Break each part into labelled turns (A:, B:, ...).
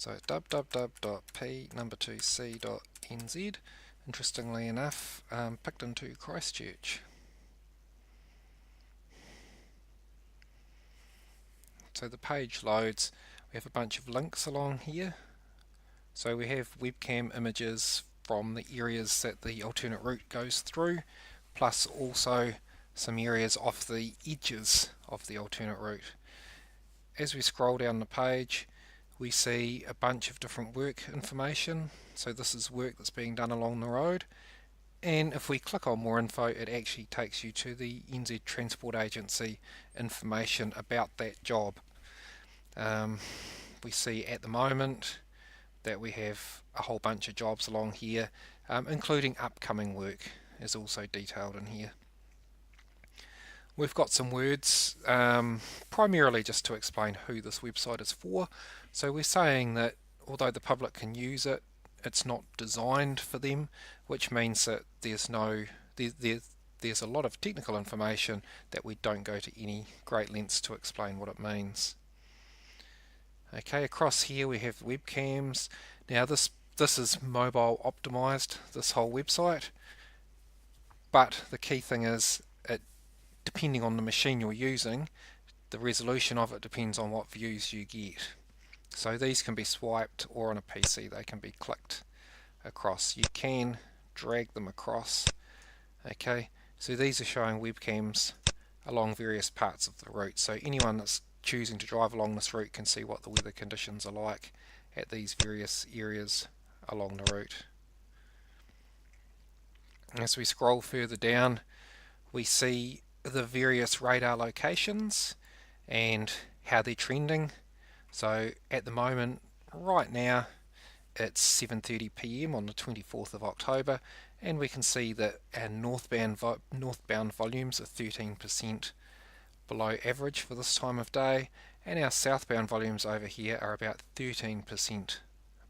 A: So www.p2c.nz, interestingly enough, Picton to Christchurch. So the page loads, we have a bunch of links along here. So we have webcam images from the areas that the alternate route goes through, plus also some areas off the edges of the alternate route. As we scroll down the page, we see a bunch of different work information. So this is work that's being done along the road. And if we click on more info, it actually takes you to the NZ Transport Agency information about that job. We see at the moment that we have a whole bunch of jobs along here, including upcoming work is also detailed in here. We've got some words, primarily just to explain who this website is for. So we're saying that although the public can use it, it's not designed for them, which means that there's a lot of technical information that we don't go to any great lengths to explain what it means. Okay, across here we have webcams. Now this is mobile optimized, this whole website, but the key thing is, depending on the machine you're using, the resolution of it depends on what views you get. So these can be swiped, or on a PC they can be clicked across. You can drag them across. Okay, so these are showing webcams along various parts of the route. So anyone that's choosing to drive along this route can see what the weather conditions are like at these various areas along the route. As we scroll further down, we see the various radar locations and how they're trending. So at the moment, right now, it's 7:30 p.m. on the 24th of October, and we can see that our northbound volumes are 13% below average for this time of day, and our southbound volumes over here are about 13%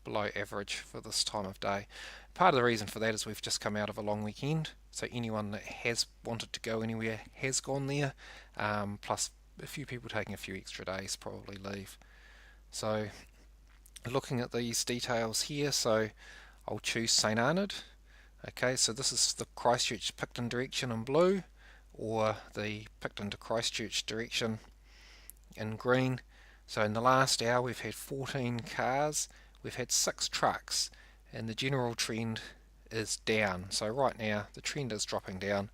A: below average for this time of day. Part of the reason for that is we've just come out of a long weekend, so anyone that has wanted to go anywhere has gone there, plus a few people taking a few extra days probably leave. So looking at these details here, so I'll choose St Arnaud. Okay, so this is the Christchurch Picton direction in blue, or the Picton to Christchurch direction in green. So in the last hour we've had 14 cars, we've had 6 trucks, and the general trend is down. So right now the trend is dropping down.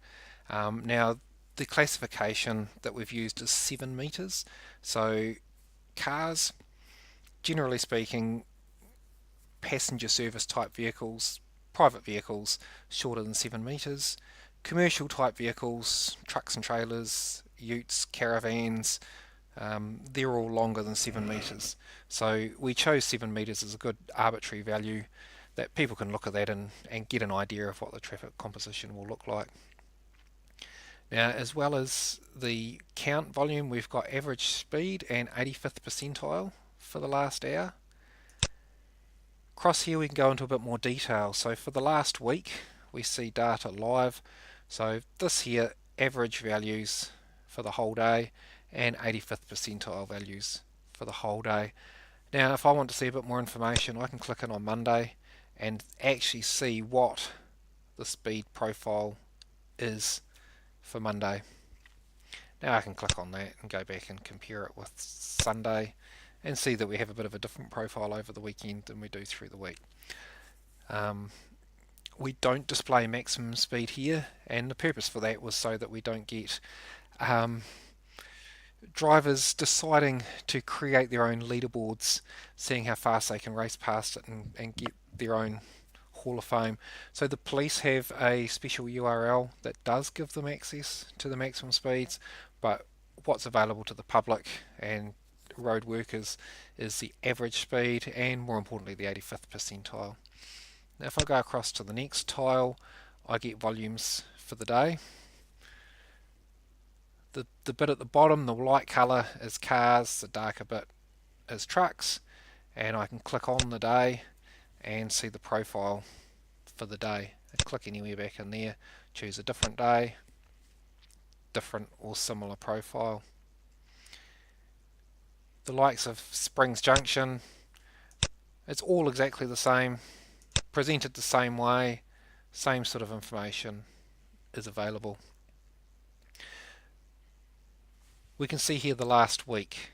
A: Now the classification that we've used is 7 metres. So cars, generally speaking, passenger service type vehicles, private vehicles, shorter than 7 metres. Commercial type vehicles, trucks and trailers, utes, caravans, they're all longer than 7 metres. So we chose 7 metres as a good arbitrary value that people can look at that and get an idea of what the traffic composition will look like. Now, as well as the count volume, we've got average speed and 85th percentile for the last hour. Across here we can go into a bit more detail. So for the last week we see data live. So this here, average values for the whole day and 85th percentile values for the whole day. Now if I want to see a bit more information, I can click in on Monday and actually see what the speed profile is for Monday. Now I can click on that and go back and compare it with Sunday and see that we have a bit of a different profile over the weekend than we do through the week. We don't display maximum speed here, and the purpose for that was so that we don't get drivers deciding to create their own leaderboards, seeing how fast they can race past it and get their own Hall of Fame. So the police have a special URL that does give them access to the maximum speeds, but what's available to the public and road workers is the average speed and, more importantly, the 85th percentile. Now if I go across to the next tile, I get volumes for the day. The bit at the bottom, the light colour, is cars, the darker bit is trucks, and I can click on the day and see the profile for the day. I click anywhere back in there, choose a different day, different or similar profile. The likes of Springs Junction, It's all exactly the same, presented the same way, same sort of information is available. We can see here the last week.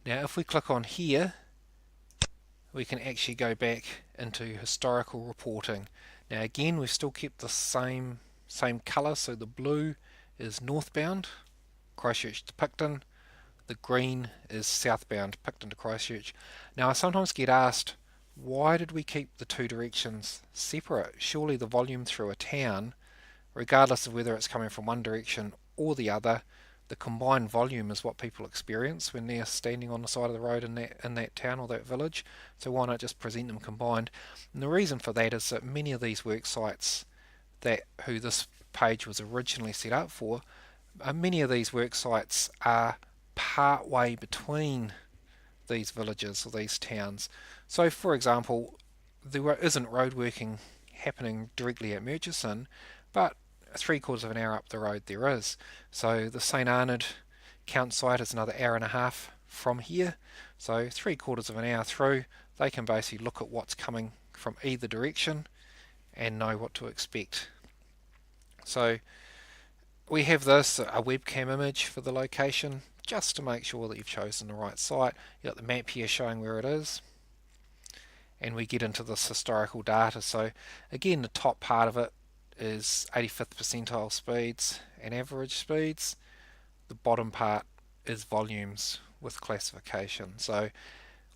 A: Now if we click on here, we can actually go back into historical reporting. Now again, we've still kept the same colour, so the blue is northbound, Christchurch to Picton. The green is southbound, Picton to Christchurch. Now I sometimes get asked, why did we keep the two directions separate? Surely the volume through a town, regardless of whether it's coming from one direction or the other, the combined volume is what people experience when they're standing on the side of the road in that town or that village. So why not just present them combined? And the reason for that is that many of these work sites who this page was originally set up for, many of these work sites are part way between these villages or these towns. So for example, there isn't road working happening directly at Murchison, but 3/4 of an hour up the road there is. So the St Arnaud count site is another hour and a half from here. So 3/4 of an hour through, they can basically look at what's coming from either direction and know what to expect. So we have this, a webcam image for the location, just to make sure that you've chosen the right site. You've got the map here showing where it is. And we get into this historical data. So again, the top part of it is 85th percentile speeds and average speeds. The bottom part is volumes with classification. So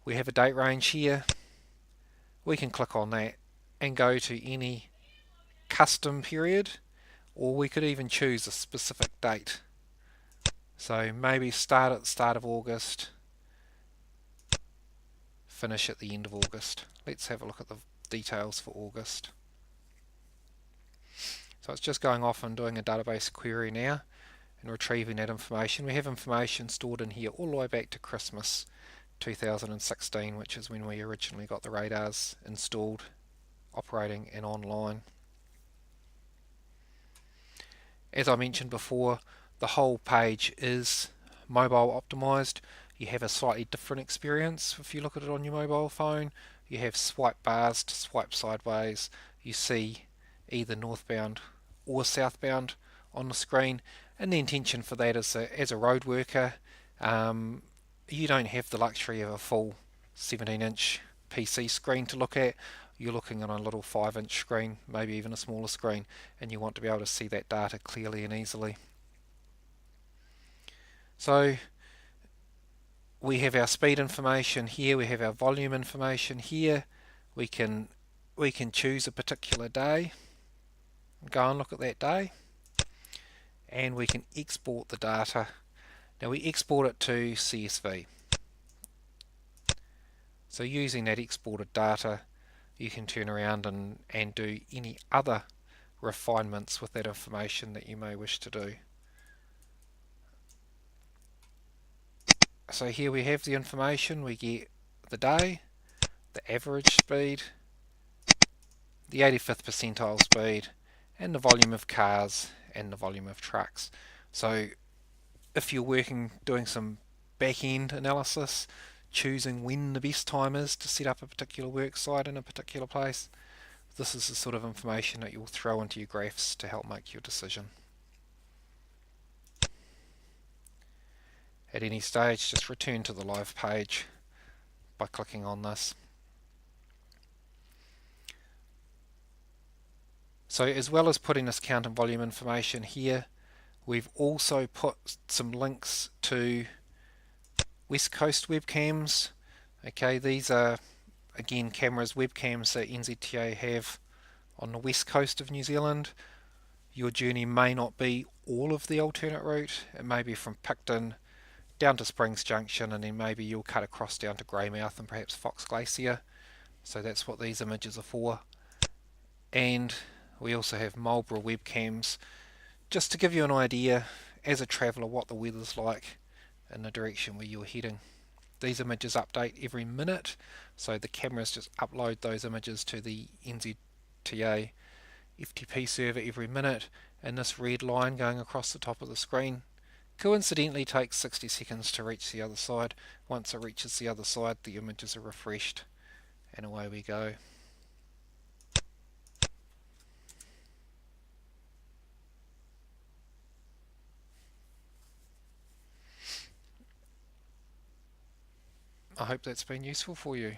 A: we have a date range here. We can click on that and go to any custom period, or we could even choose a specific date. So maybe start at the start of August, finish at the end of August. Let's have a look at the details for August. So it's just going off and doing a database query now and retrieving that information. We have information stored in here all the way back to Christmas 2016, which is when we originally got the radars installed, operating and online. As I mentioned before, the whole page is mobile optimized. You have a slightly different experience if you look at it on your mobile phone. You have swipe bars to swipe sideways. You see either northbound or southbound on the screen, and the intention for that is that as a road worker, you don't have the luxury of a full 17-inch PC screen to look at. You're looking on a little 5-inch screen, maybe even a smaller screen, and you want to be able to see that data clearly and easily. So we have our speed information here, we have our volume information here. We can choose a particular day, go and look at that day, and we can export the data. Now we export it to CSV. So using that exported data, you can turn around and do any other refinements with that information that you may wish to do. So here we have the information. We get the day, the average speed, the 85th percentile speed, and the volume of cars and the volume of trucks. So if you're doing some back-end analysis, choosing when the best time is to set up a particular work site in a particular place, this is the sort of information that you'll throw into your graphs to help make your decision. At any stage, just return to the live page by clicking on this. So as well as putting this count and volume information here, we've also put some links to West Coast webcams. Okay, these are again cameras, webcams that NZTA have on the west coast of New Zealand. Your journey may not be all of the alternate route. It may be from Picton down to Springs Junction, and then maybe you'll cut across down to Greymouth and perhaps Fox Glacier. So that's what these images are for. And we also have Marlborough webcams, just to give you an idea as a traveller what the weather's like in the direction where you're heading. These images update every minute, so the cameras just upload those images to the NZTA FTP server every minute, and this red line going across the top of the screen coincidentally takes 60 seconds to reach the other side. Once it reaches the other side, the images are refreshed and away we go. I hope that's been useful for you.